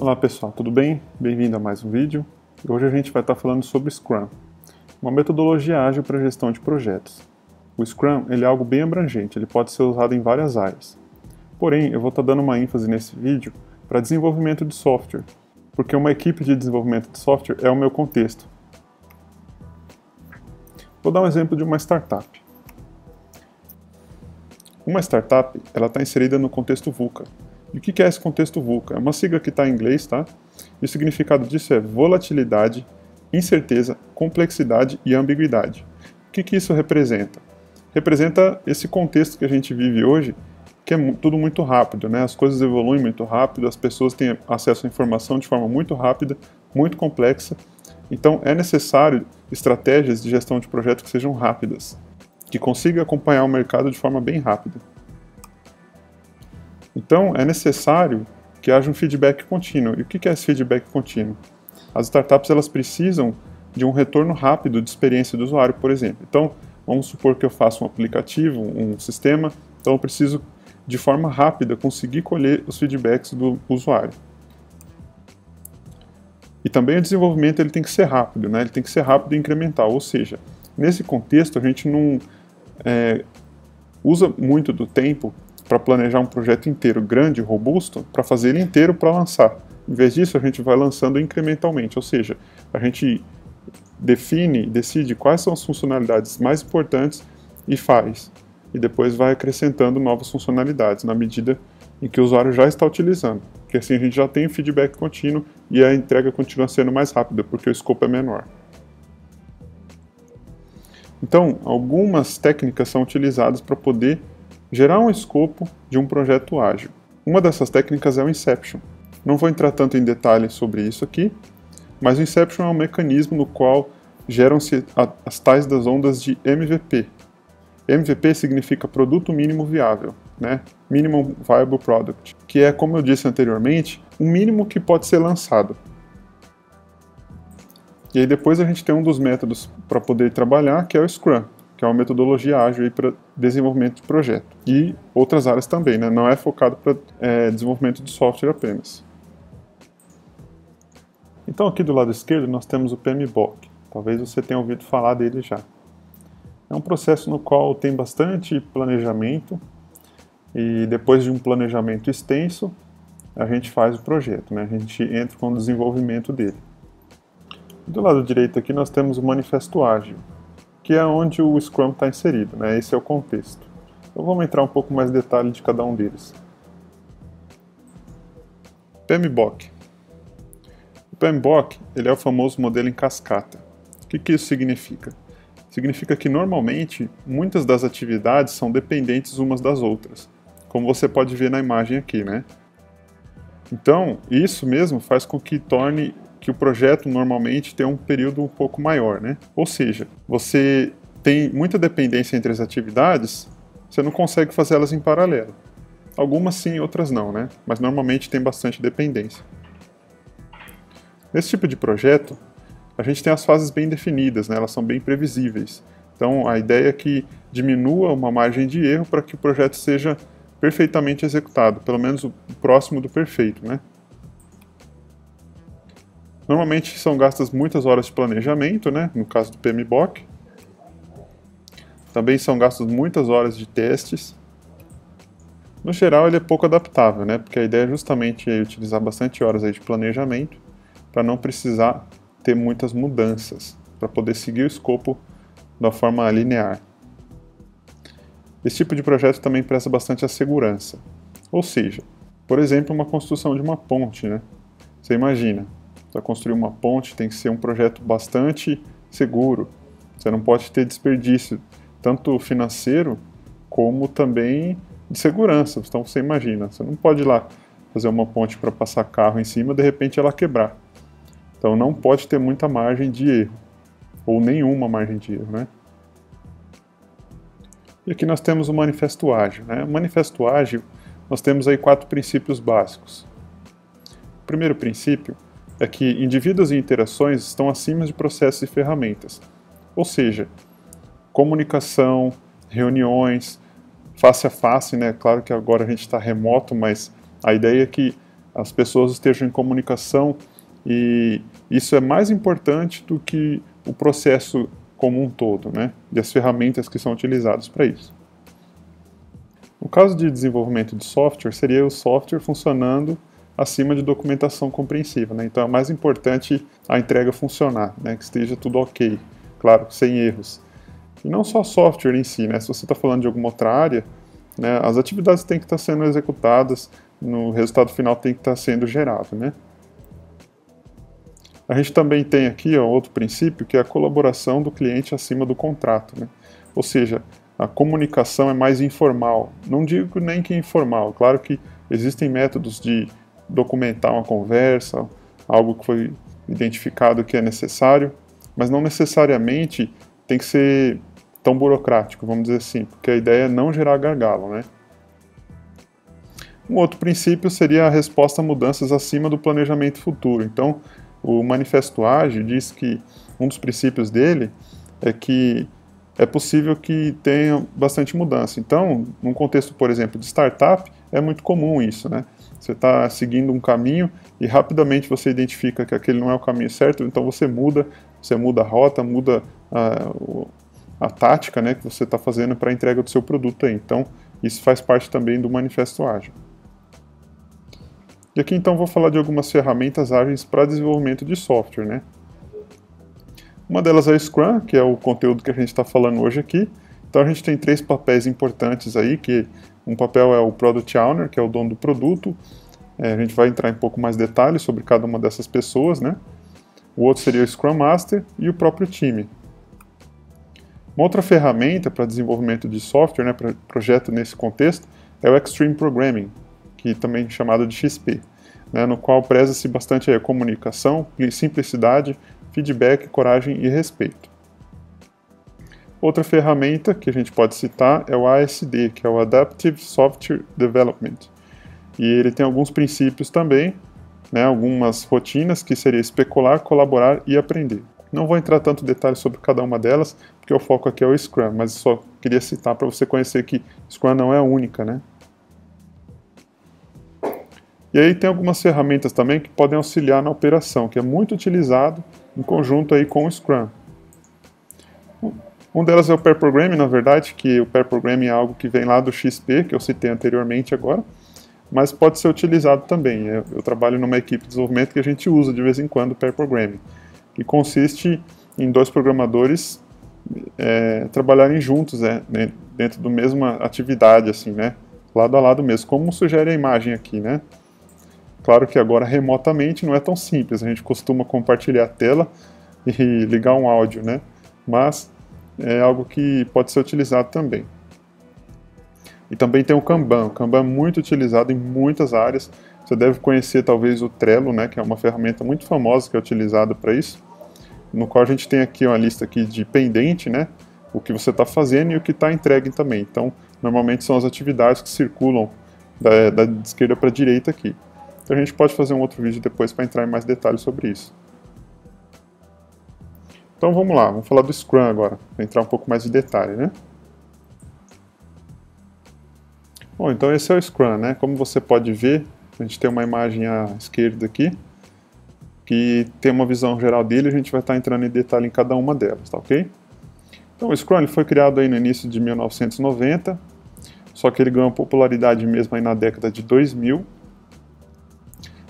Olá pessoal, tudo bem? Bem-vindo a mais um vídeo. Hoje a gente vai estar falando sobre Scrum, uma metodologia ágil para gestão de projetos. O Scrum ele é algo bem abrangente, ele pode ser usado em várias áreas. Porém, eu vou estar dando uma ênfase nesse vídeo para desenvolvimento de software, porque uma equipe de desenvolvimento de software é o meu contexto. Vou dar um exemplo de uma startup. Uma startup ela está inserida no contexto VUCA. E o que é esse contexto VUCA? É uma sigla que está em inglês, tá? E o significado disso é volatilidade, incerteza, complexidade e ambiguidade. O que isso representa? Representa esse contexto que a gente vive hoje, que é tudo muito rápido, né? As coisas evoluem muito rápido, as pessoas têm acesso à informação de forma muito rápida, muito complexa. Então é necessário estratégias de gestão de projetos que sejam rápidas, que consigam acompanhar o mercado de forma bem rápida. Então, é necessário que haja um feedback contínuo. E o que é esse feedback contínuo? As startups elas precisam de um retorno rápido de experiência do usuário, por exemplo. Então, vamos supor que eu faço um aplicativo, um sistema, então eu preciso, de forma rápida, conseguir colher os feedbacks do usuário. E também o desenvolvimento ele tem que ser rápido, né? Ele tem que ser rápido e incremental, ou seja, nesse contexto a gente não usa muito do tempo para planejar um projeto inteiro grande e robusto, para fazer ele inteiro para lançar. Em vez disso, a gente vai lançando incrementalmente, ou seja, a gente decide quais são as funcionalidades mais importantes e faz. E depois vai acrescentando novas funcionalidades na medida em que o usuário já está utilizando. Porque assim a gente já tem feedback contínuo e a entrega continua sendo mais rápida, porque o escopo é menor. Então, algumas técnicas são utilizadas para poder gerar um escopo de um projeto ágil. Uma dessas técnicas é o Inception. Não vou entrar tanto em detalhes sobre isso aqui, mas o Inception é um mecanismo no qual geram-se as tais das ondas de MVP. MVP significa Produto Mínimo Viável, né? Minimum Viable Product, que é, como eu disse anteriormente, o mínimo que pode ser lançado. E aí depois a gente tem um dos métodos para poder trabalhar, que é o Scrum, que é uma metodologia ágil para desenvolvimento de projeto. E outras áreas também, né? Não é focado para desenvolvimento de software apenas. Então aqui do lado esquerdo nós temos o PMBOK. Talvez você tenha ouvido falar dele já. É um processo no qual tem bastante planejamento e depois de um planejamento extenso, a gente faz o projeto, né? A gente entra com o desenvolvimento dele. Do lado direito aqui nós temos o Manifesto Ágil, que é onde o Scrum está inserido, né? Esse é o contexto. Então vamos entrar um pouco mais em detalhe de cada um deles. PMBOK. O PMBOK ele é o famoso modelo em cascata. O que isso significa? Significa que normalmente muitas das atividades são dependentes umas das outras, como você pode ver na imagem aqui, né? Então isso mesmo faz com que torne que o projeto normalmente tem um período um pouco maior, né? Ou seja, você tem muita dependência entre as atividades, você não consegue fazer elas em paralelo. Algumas sim, outras não, né? Mas normalmente tem bastante dependência. Nesse tipo de projeto, a gente tem as fases bem definidas, né? Elas são bem previsíveis. Então a ideia é que diminua uma margem de erro para que o projeto seja perfeitamente executado, pelo menos o próximo do perfeito, né? Normalmente são gastas muitas horas de planejamento, né? No caso do PMBOK. Também são gastas muitas horas de testes. No geral, ele é pouco adaptável, né? Porque a ideia é justamente utilizar bastante horas aí de planejamento para não precisar ter muitas mudanças, para poder seguir o escopo da forma linear. Esse tipo de projeto também presta bastante a segurança. Ou seja, por exemplo, uma construção de uma ponte, né? Você imagina, para construir uma ponte tem que ser um projeto bastante seguro. Você não pode ter desperdício, tanto financeiro como também de segurança. Então você imagina, você não pode ir lá fazer uma ponte para passar carro em cima e de repente ela quebrar. Então não pode ter muita margem de erro, ou nenhuma margem de erro, né? E aqui nós temos o Manifesto Ágil, né? O Manifesto Ágil, nós temos aí 4 princípios básicos. O primeiro princípio é que indivíduos e interações estão acima de processos e ferramentas. Ou seja, comunicação, reuniões, face a face, né? Claro que agora a gente está remoto, mas a ideia é que as pessoas estejam em comunicação, e isso é mais importante do que o processo como um todo, né? E as ferramentas que são utilizadas para isso. No caso de desenvolvimento de software, seria o software funcionando acima de documentação compreensiva, né? Então é mais importante a entrega funcionar, né? Que esteja tudo ok, claro, sem erros. E não só software em si, né? Se você está falando de alguma outra área, né, as atividades têm que estar sendo executadas, no resultado final tem que estar sendo gerado, né? A gente também tem aqui outro princípio, que é a colaboração do cliente acima do contrato, né? Ou seja, a comunicação é mais informal. Não digo nem que informal, claro que existem métodos de documentar uma conversa, algo que foi identificado que é necessário, mas não necessariamente tem que ser tão burocrático, vamos dizer assim, porque a ideia é não gerar gargalo, né? Um outro princípio seria a resposta a mudanças acima do planejamento futuro. Então, o Manifesto Ágil diz que um dos princípios dele é que é possível que tenha bastante mudança. Então, num contexto, por exemplo, de startup, é muito comum isso, né? Você está seguindo um caminho e rapidamente você identifica que aquele não é o caminho certo, então você muda a rota, muda a tática, né, que você está fazendo para a entrega do seu produto aí. Então, isso faz parte também do Manifesto Ágil. E aqui então vou falar de algumas ferramentas ágeis para desenvolvimento de software, né? Uma delas é o Scrum, que é o conteúdo que a gente está falando hoje aqui. Então a gente tem 3 papéis importantes aí, que um papel é o Product Owner, que é o dono do produto. A gente vai entrar em um pouco mais detalhes sobre cada uma dessas pessoas, né? O outro seria o Scrum Master e o próprio time. Uma outra ferramenta para desenvolvimento de software, né, para projeto nesse contexto, é o Extreme Programming, que também é chamado de XP, né, no qual preza-se bastante a comunicação, simplicidade, feedback, coragem e respeito. Outra ferramenta que a gente pode citar é o ASD, que é o Adaptive Software Development. E ele tem alguns princípios também, né, algumas rotinas, que seria especular, colaborar e aprender. Não vou entrar tanto em detalhes sobre cada uma delas, porque o foco aqui é o Scrum, mas só queria citar para você conhecer que Scrum não é a única, né? E aí tem algumas ferramentas também que podem auxiliar na operação, que é muito utilizado em conjunto aí com o Scrum. Um delas é o Pair Programming, na verdade, que o Pair Programming é algo que vem lá do XP, que eu citei anteriormente agora, mas pode ser utilizado também. Eu trabalho numa equipe de desenvolvimento que a gente usa de vez em quando o Pair Programming, que consiste em 2 programadores trabalharem juntos, dentro da mesma atividade, assim, né, lado a lado mesmo, como sugere a imagem aqui, né. Claro que agora remotamente não é tão simples, a gente costuma compartilhar a tela e ligar um áudio, né, mas é algo que pode ser utilizado também. E também tem o Kanban. O Kanban é muito utilizado em muitas áreas. Você deve conhecer talvez o Trello, né, que é uma ferramenta muito famosa que é utilizada para isso, no qual a gente tem aqui uma lista aqui de pendente, né, o que você está fazendo e o que está entregue também. Então, normalmente são as atividades que circulam da esquerda para a direita aqui. Então a gente pode fazer um outro vídeo depois para entrar em mais detalhes sobre isso. Então vamos lá, vamos falar do Scrum agora, para entrar um pouco mais de detalhe, né? Bom, então esse é o Scrum, né? Como você pode ver, a gente tem uma imagem à esquerda aqui, que tem uma visão geral dele, a gente vai estar entrando em detalhe em cada uma delas, tá ok? Então o Scrum ele foi criado aí no início de 1990, só que ele ganhou popularidade mesmo aí na década de 2000.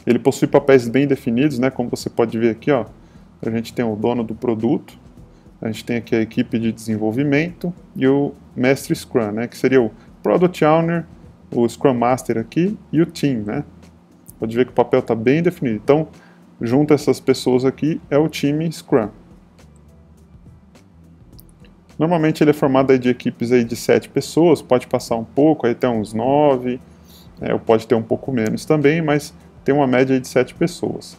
Ele possui papéis bem definidos, né? Como você pode ver aqui, ó, a gente tem o dono do produto, a gente tem aqui a equipe de desenvolvimento e o mestre Scrum, né? Que seria o Product Owner, o Scrum Master aqui e o Team, né? Pode ver que o papel está bem definido. Então, junto a essas pessoas aqui é o time Scrum. Normalmente ele é formado aí de equipes aí de 7 pessoas, pode passar um pouco, aí até uns 9, ou pode ter um pouco menos também, mas tem uma média aí de 7 pessoas.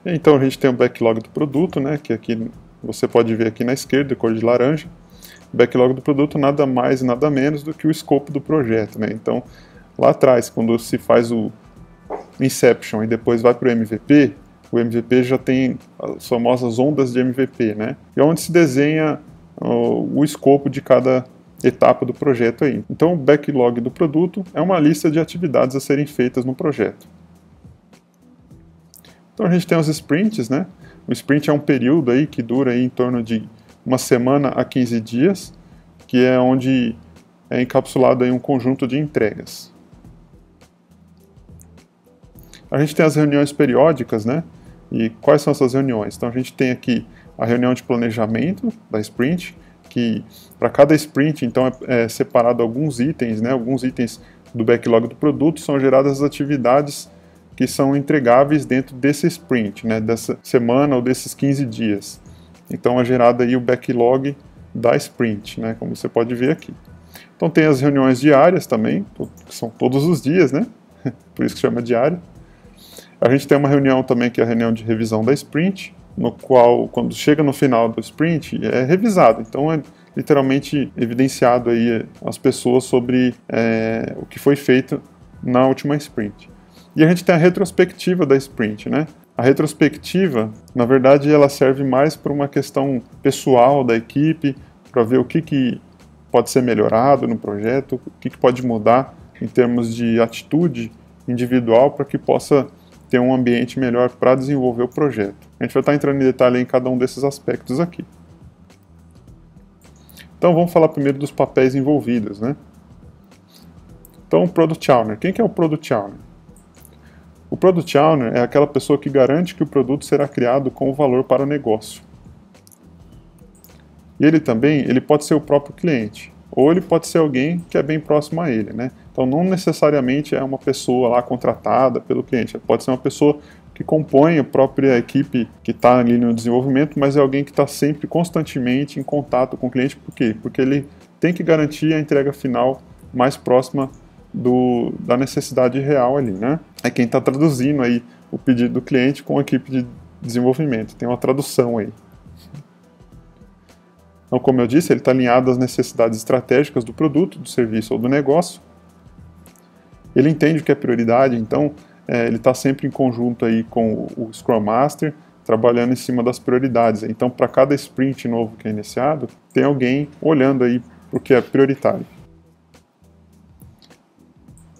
Então a gente tem o backlog do produto, né, que aqui você pode ver aqui na esquerda, cor de laranja. O backlog do produto nada mais e nada menos do que o escopo do projeto, né? Então, lá atrás, quando se faz o Inception e depois vai para o MVP já tem as famosas ondas de MVP, né? E é onde se desenha o escopo de cada etapa do projeto aí. Então, o backlog do produto é uma lista de atividades a serem feitas no projeto. Então a gente tem os sprints, né? O sprint é um período aí que dura aí em torno de uma semana a 15 dias, que é onde é encapsulado aí um conjunto de entregas. A gente tem as reuniões periódicas, né? E quais são essas reuniões? Então a gente tem aqui a reunião de planejamento da sprint, que para cada sprint então é separado alguns itens, né? Alguns itens do backlog do produto, são geradas as atividades que são entregáveis dentro desse sprint, né? Dessa semana ou desses 15 dias. Então é gerado aí o backlog da sprint, né? Como você pode ver aqui. Então tem as reuniões diárias também, que são todos os dias, né? Por isso que chama diário. A gente tem uma reunião também que é a reunião de revisão da sprint, no qual, quando chega no final do sprint, é revisado. Então é literalmente evidenciado aí as pessoas sobre o que foi feito na última sprint. E a gente tem a retrospectiva da sprint, né? A retrospectiva, na verdade, ela serve mais para uma questão pessoal da equipe, para ver o que pode ser melhorado no projeto, o que pode mudar em termos de atitude individual para que possa ter um ambiente melhor para desenvolver o projeto. A gente vai estar entrando em detalhe em cada um desses aspectos aqui. Então vamos falar primeiro dos papéis envolvidos, né? Então o Product Owner. Quem que é o Product Owner? O Product Owner é aquela pessoa que garante que o produto será criado com valor para o negócio. E ele pode ser o próprio cliente, ou ele pode ser alguém que é bem próximo a ele, né? Então não necessariamente é uma pessoa lá contratada pelo cliente, pode ser uma pessoa que compõe a própria equipe que está ali no desenvolvimento, mas é alguém que está sempre, constantemente em contato com o cliente. Por quê? Porque ele tem que garantir a entrega final mais próxima da necessidade real ali, né? É quem está traduzindo aí o pedido do cliente com a equipe de desenvolvimento, tem uma tradução aí. Então, como eu disse, ele está alinhado às necessidades estratégicas do produto, do serviço ou do negócio. Ele entende o que é prioridade, então ele está sempre em conjunto aí com o Scrum Master, trabalhando em cima das prioridades. Então, para cada sprint novo que é iniciado, tem alguém olhando aí para o que é prioritário.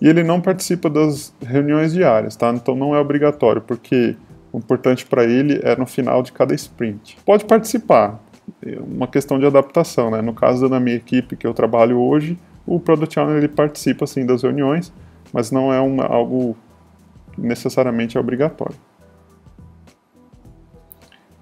E ele não participa das reuniões diárias, tá? Então não é obrigatório, porque o importante para ele é no final de cada sprint. Pode participar, é uma questão de adaptação, né? No caso da minha equipe que eu trabalho hoje, o Product Owner ele participa sim das reuniões, mas não é algo que necessariamente é obrigatório.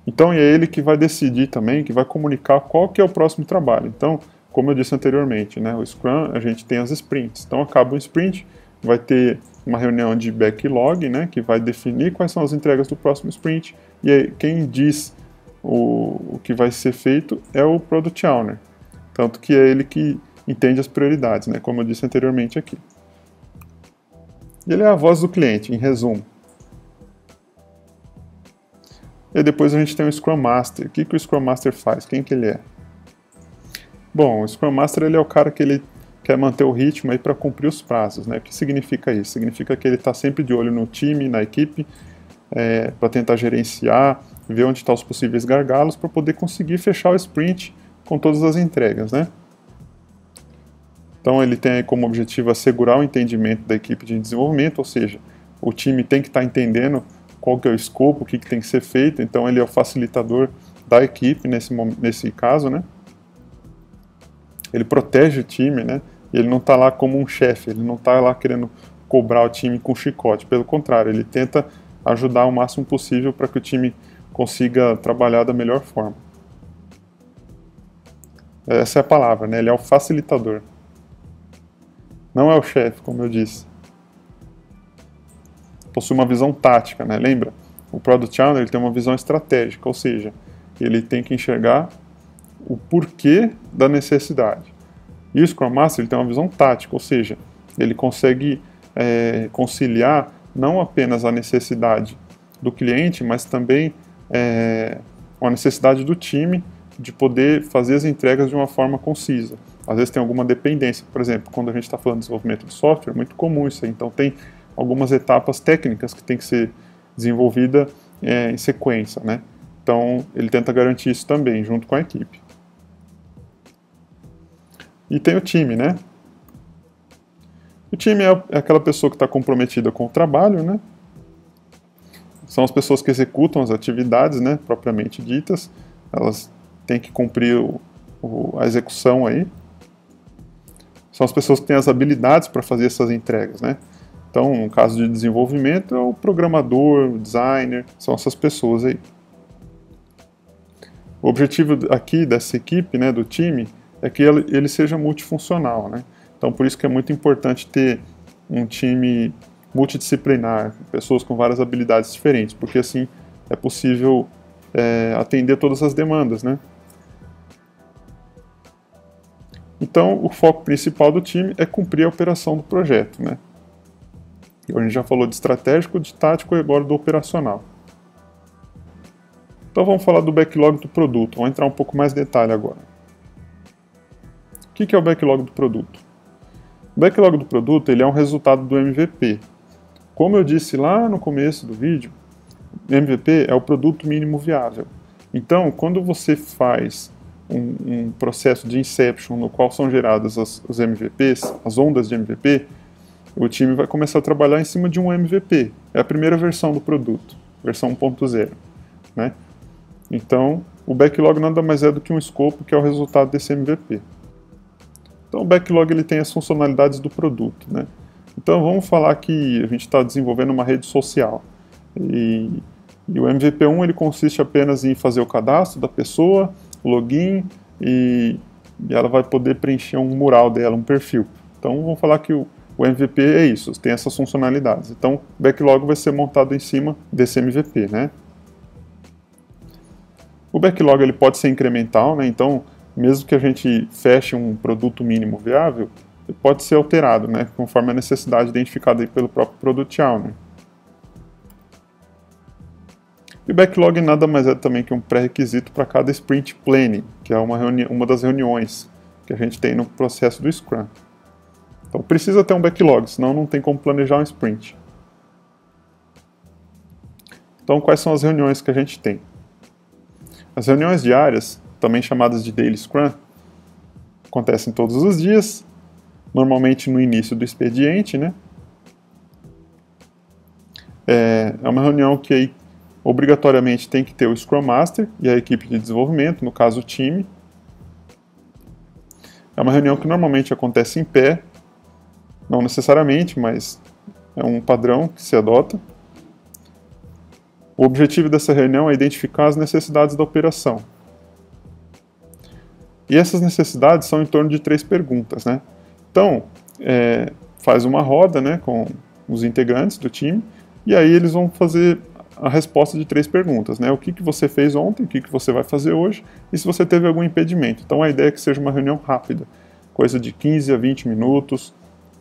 Então é ele que vai decidir também, que vai comunicar qual que é o próximo trabalho. Então, como eu disse anteriormente, né, o Scrum, a gente tem as sprints. Então acaba um sprint, vai ter uma reunião de backlog, né, que vai definir quais são as entregas do próximo sprint, e aí quem diz o que vai ser feito é o Product Owner. Tanto que é ele que entende as prioridades, né, como eu disse anteriormente aqui. E ele é a voz do cliente, em resumo. E depois a gente tem o Scrum Master. O que o Scrum Master faz? Quem que ele é? Bom, o Scrum Master ele é o cara que ele quer manter o ritmo aí para cumprir os prazos, né? O que significa isso? Significa que ele está sempre de olho no time, na equipe, para tentar gerenciar, ver onde estão os possíveis gargalos para poder conseguir fechar o sprint com todas as entregas, né? Então ele tem como objetivo assegurar o entendimento da equipe de desenvolvimento, ou seja, o time tem que estar entendendo qual que é o escopo, o que tem que ser feito, então ele é o facilitador da equipe nesse caso, né? Ele protege o time, né? E ele não está lá como um chefe, ele não está lá querendo cobrar o time com chicote, pelo contrário, ele tenta ajudar o máximo possível para que o time consiga trabalhar da melhor forma. Essa é a palavra, né? Ele é o facilitador. Não é o chefe, como eu disse. Possui uma visão tática, né? Lembra? O Product Owner ele tem uma visão estratégica, ou seja, ele tem que enxergar o porquê da necessidade. E o Scrum Master ele tem uma visão tática, ou seja, ele consegue conciliar não apenas a necessidade do cliente, mas também a necessidade do time de poder fazer as entregas de uma forma concisa. Às vezes tem alguma dependência, por exemplo, quando a gente está falando de desenvolvimento de software, é muito comum isso aí. Então tem algumas etapas técnicas que tem que ser desenvolvida em sequência, né? Então ele tenta garantir isso também, junto com a equipe. E tem o time, né? O time é aquela pessoa que está comprometida com o trabalho, né? são as pessoas que executam as atividades, né, propriamente ditas. Elas têm que cumprir a execução aí. São as pessoas que têm as habilidades para fazer essas entregas, né? Então, no caso de desenvolvimento, é o programador, o designer, são essas pessoas aí. O objetivo aqui dessa equipe, né, do time, é que ele seja multifuncional, né? Então, por isso que é muito importante ter um time multidisciplinar, pessoas com várias habilidades diferentes, porque assim é possível atender todas as demandas, né? Então, o foco principal do time é cumprir a operação do projeto, né? A gente já falou de estratégico, de tático e agora do operacional. Então vamos falar do backlog do produto, vamos entrar um pouco mais em detalhe agora. O que é o backlog do produto? O backlog do produto ele é um resultado do MVP. Como eu disse lá no começo do vídeo, MVP é o produto mínimo viável. Então, quando você faz um processo de inception no qual são geradas os MVPs, as ondas de MVP, o time vai começar a trabalhar em cima de um MVP. É a primeira versão do produto, versão 1.0, né? Então, o backlog nada mais é do que um escopo que é o resultado desse MVP. Então, o backlog ele tem as funcionalidades do produto, né? Então, vamos falar que a gente está desenvolvendo uma rede social. E o MVP1 ele consiste apenas em fazer o cadastro da pessoa, o login, e ela vai poder preencher um mural dela, um perfil. Então, vamos falar que o MVP é isso, tem essas funcionalidades. Então, o backlog vai ser montado em cima desse MVP, né? O backlog ele pode ser incremental, né? Então, mesmo que a gente feche um produto mínimo viável, ele pode ser alterado, né? Conforme a necessidade identificada aí pelo próprio Product Owner. E o backlog nada mais é também que um pré-requisito para cada sprint planning, que é uma das reuniões que a gente tem no processo do Scrum. Então precisa ter um backlog, senão não tem como planejar um sprint. Então quais são as reuniões que a gente tem? As reuniões diárias, também chamadas de Daily Scrum, acontecem todos os dias, normalmente no início do expediente, né? É uma reunião que aí, obrigatoriamente tem que ter o Scrum Master e a equipe de desenvolvimento, no caso o time. É uma reunião que normalmente acontece em pé, não necessariamente, mas é um padrão que se adota. O objetivo dessa reunião é identificar as necessidades da operação. E essas necessidades são em torno de 3 perguntas, né? Então, faz uma roda, né, com os integrantes do time, e aí eles vão fazer a resposta de 3 perguntas, né? O que você fez ontem, o que você vai fazer hoje, e se você teve algum impedimento. Então a ideia é que seja uma reunião rápida, coisa de 15 a 20 minutos,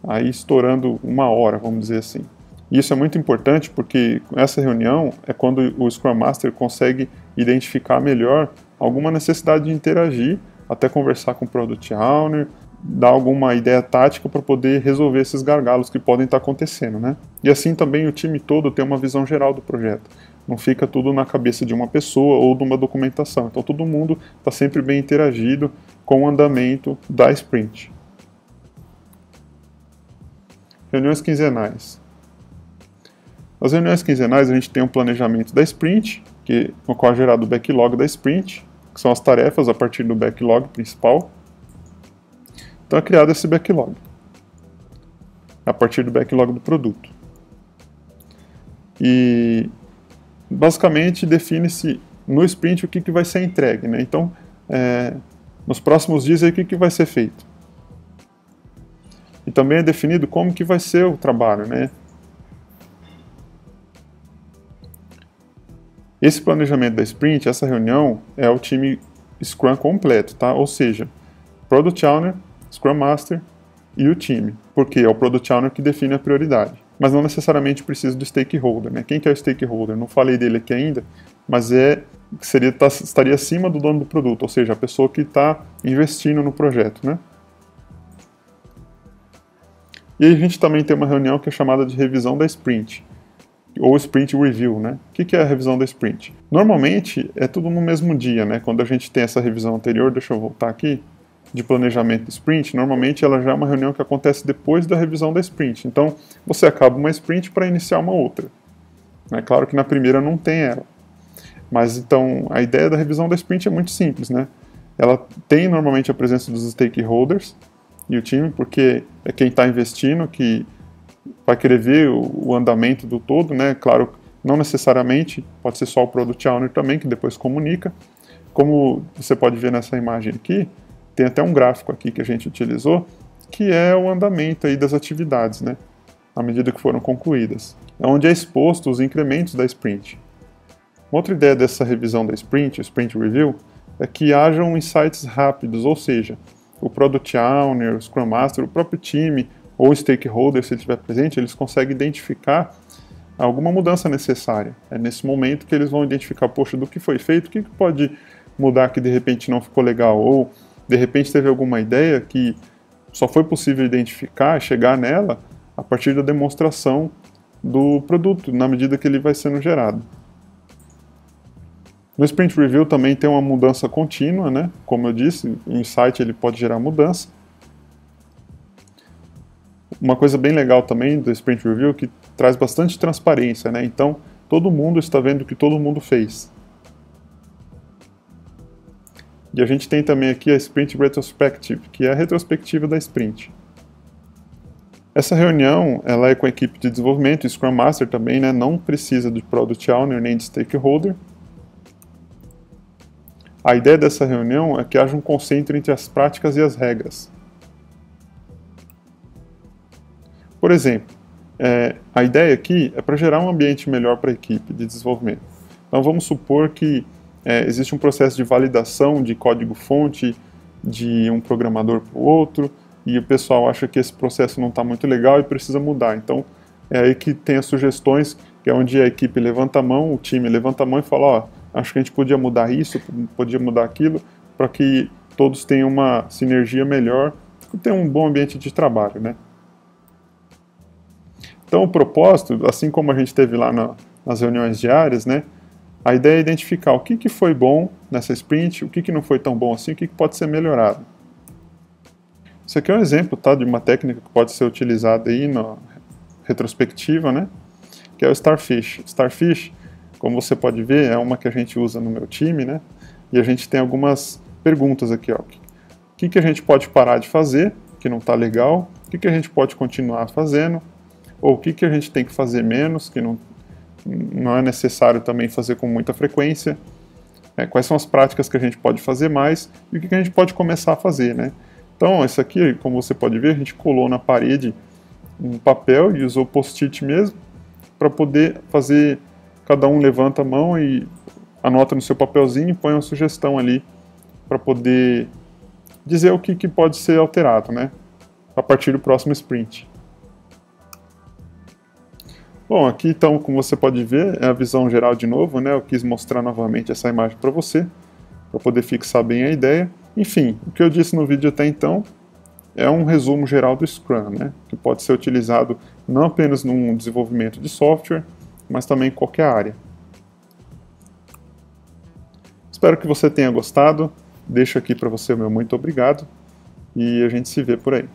aí estourando 1 hora, vamos dizer assim. E isso é muito importante porque essa reunião é quando o Scrum Master consegue identificar melhor alguma necessidade de interagir, até conversar com o Product Owner, dar alguma ideia tática para poder resolver esses gargalos que podem estar acontecendo, né? E assim também o time todo tem uma visão geral do projeto. Não fica tudo na cabeça de uma pessoa ou de uma documentação. Então todo mundo está sempre bem interagido com o andamento da sprint. Reuniões quinzenais. Nas reuniões quinzenais a gente tem um planejamento da sprint, no qual é gerado o backlog da sprint, que são as tarefas a partir do backlog principal. Então é criado esse backlog, a partir do backlog do produto. E basicamente define-se no sprint o que vai ser entregue, né? Então, nos próximos dias aí, o que vai ser feito. E também é definido como que vai ser o trabalho, né? Esse planejamento da sprint, essa reunião, é o time Scrum completo, tá? Ou seja, Product Owner, Scrum Master e o time, porque é o Product Owner que define a prioridade. Mas não necessariamente precisa do stakeholder, né? Quem que é o stakeholder? Não falei dele aqui ainda, mas estaria acima do dono do produto, ou seja, a pessoa que está investindo no projeto, né? E aí a gente também tem uma reunião que é chamada de revisão da sprint, ou Sprint Review, né? O que é a revisão da sprint? Normalmente é tudo no mesmo dia, né? Quando a gente tem essa revisão anterior, deixa eu voltar aqui, de planejamento de sprint, normalmente ela já é uma reunião que acontece depois da revisão da sprint. Então, você acaba uma sprint para iniciar uma outra. É claro que na primeira não tem ela. Mas então, a ideia da revisão da sprint é muito simples, né? Ela tem normalmente a presença dos stakeholders e o time, porque é quem está investindo que vai querer ver o andamento do todo, né? Claro, não necessariamente, pode ser só o Product Owner também, que depois comunica. Como você pode ver nessa imagem aqui, tem até um gráfico aqui que a gente utilizou, que é o andamento aí das atividades, né? À medida que foram concluídas. É onde é exposto os incrementos da sprint. Uma outra ideia dessa revisão da sprint, o Sprint Review, é que hajam insights rápidos, ou seja, o Product Owner, o Scrum Master, o próprio time, ou o stakeholder, se ele estiver presente, eles conseguem identificar alguma mudança necessária. É nesse momento que eles vão identificar, poxa, do que foi feito, o que pode mudar que de repente não ficou legal, ou de repente teve alguma ideia que só foi possível identificar, chegar nela, a partir da demonstração do produto, na medida que ele vai sendo gerado. No Sprint Review também tem uma mudança contínua, né? Como eu disse, o insight ele pode gerar mudança. Uma coisa bem legal também do Sprint Review é que traz bastante transparência, né? Então, todo mundo está vendo o que todo mundo fez. E a gente tem também aqui a Sprint Retrospective, que é a retrospectiva da Sprint. Essa reunião ela é com a equipe de desenvolvimento e Scrum Master também, né? Não precisa de Product Owner nem de Stakeholder. A ideia dessa reunião é que haja um consenso entre as práticas e as regras. Por exemplo, a ideia aqui é para gerar um ambiente melhor para a equipe de desenvolvimento. Então vamos supor que existe um processo de validação de código-fonte de um programador para o outro, e o pessoal acha que esse processo não está muito legal e precisa mudar. Então é aí que tem as sugestões, que é onde a equipe levanta a mão, o time levanta a mão e fala, ó, acho que a gente podia mudar isso, podia mudar aquilo, para que todos tenham uma sinergia melhor e tenham um bom ambiente de trabalho, né? Então o propósito, assim como a gente teve lá nas reuniões diárias, né? A ideia é identificar o que foi bom nessa sprint, o que não foi tão bom assim, o que pode ser melhorado. Isso aqui é um exemplo, tá, de uma técnica que pode ser utilizada aí na retrospectiva, né? Que é o Starfish. Starfish, como você pode ver, é uma que a gente usa no meu time, né? E a gente tem algumas perguntas aqui, ó. O que a gente pode parar de fazer, que não está legal? O que a gente pode continuar fazendo? Ou o que a gente tem que fazer menos, que não é necessário também fazer com muita frequência? Quais são as práticas que a gente pode fazer mais e o que a gente pode começar a fazer, né? Então, isso aqui, como você pode ver, a gente colou na parede um papel e usou post-it mesmo para poder fazer. Cada um levanta a mão e anota no seu papelzinho e põe uma sugestão ali para poder dizer o que pode ser alterado, né? A partir do próximo sprint. Bom, aqui então, como você pode ver, é a visão geral de novo, né? Eu quis mostrar novamente essa imagem para você, para poder fixar bem a ideia. Enfim, o que eu disse no vídeo até então é um resumo geral do Scrum, né? Que pode ser utilizado não apenas no desenvolvimento de software, mas também em qualquer área. Espero que você tenha gostado. Deixo aqui para você o meu muito obrigado e a gente se vê por aí.